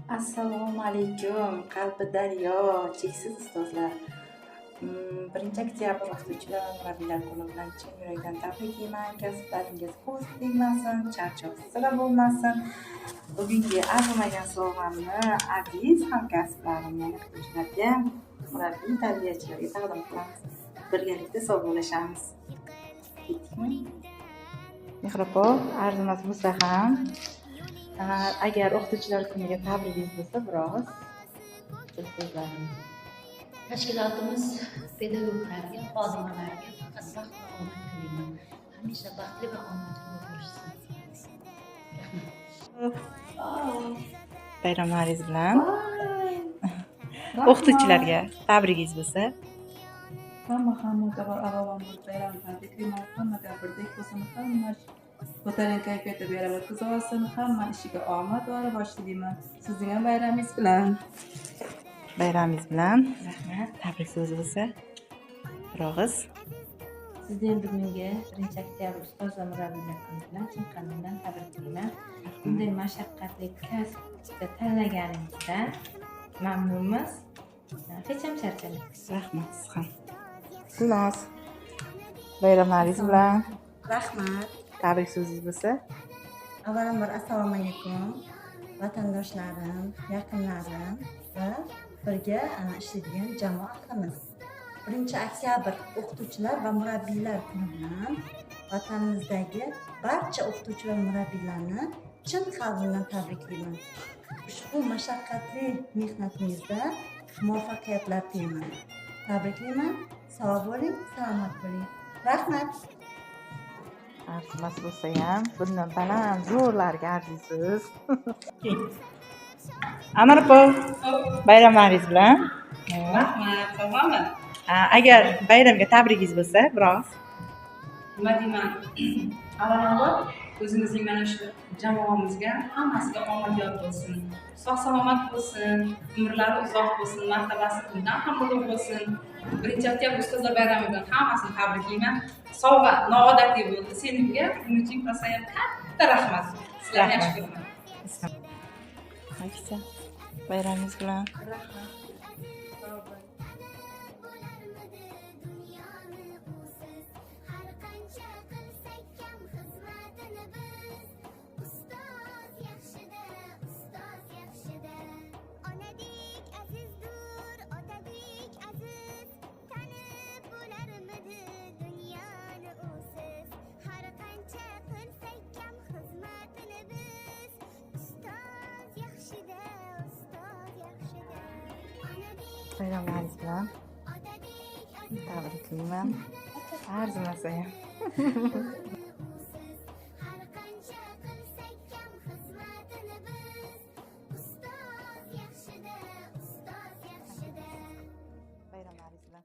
Assalomu alaykum, qalbi daryo, cheksiz ustozlar. 1 oktyabr o'qituvchilar va murabbiylar kuni bilan chin yurakdan tabriklayman. Kasblaringiz ko'z tegmasin, charchoq sira bo'lmasin. Bugungi arzimagan sovg'amni aziz hamkasblarim, ya'ni o'qituvchilarga, murabbiy tarbiyachilarga taqdim qilamiz. Birgalikda sovg'alashamiz. Ketdikmi? Mehribon, arzimas bo'lsa ham agar o'qituvchilar kuniga tabrigingiz bo'lsa, biroz so'zlaringiz. Tashkilotimiz pedagoglarga, xodimlarga faqat baxt va omad tilayman. Hamisha baxtli va omadli bo'lishsin. Bayramlaringiz bilan. O'qituvchilarga tabrigingiz bo'lsa. Hammaga avvalambor bayram tabriklayman. Hammaga birdek bo'lsin, hamma ko'tarinki kayfiyatda bayram o'tkazib olsin, hamma ishiga omad va rivoj tilayman. Sizning ham bayramingiz bilan. Bayramingiz bilan. Rahmat. Tabrik so'zi bo'lsa. Biroz. Sizni ham bugungi 1-oktyabr ustoz va murabbiylar kuni bilan chin qalbimdan tabriklayman. Bunday mashaqqatli kasbni tanlaganingizdan mamnunmiz. Hech ham charchamaysiz. Rahmat siz ham. Xullas. Bayramlaringiz bilan. Rahmat. Tabrik so'zingiz bo'lsa. Avvalambor assalomu alaykum vatandoshlarim, yaqinlarim va birga ishlaydigan jamoatimiz. 1-oktyabr o'qituvchilar va murabbiylar kuni bilan vatanimizdagi barcha o'qituvchi va murabbiylarni chin qalbimdan tabriklayman. Ushbu mashaqqatli mehnatingizda muvaffaqiyatlar tilayman. Tabriklayman. Sog' bo'ling, salomat bo'ling. Rahmat. Arzimas bo'lsa ham bundan baland zo'rlarga arziysiz. Anarpo, bayramlaringiz bilan. Rahmat, sog'mi? Agar bayramga tabrigingiz bo'lsa, biroz. Nima deyman? Avvalambor o'zimizning mana shu jamoamizga hammasiga omad yor bo'lsin. Sog' salomat bo'lsin, umrlari uzoq bo'lsin, martabasi bundan ham ulug' bo'lsin. 1-oktyabr ustozlar bayrami bilan hammasini tabriklayman. Sovg'a noodatiy bo'ldi. Senga buning uchun rosa ham katta rahmat. Sizlarni yaxshi ko'raman. Aksa, bayramingiz bilan. Rahmat. Sog' bo'ling. Bayramlaringiz bilan. Tabriklayman. Arzimasa ham. Bayramlaringiz bilan.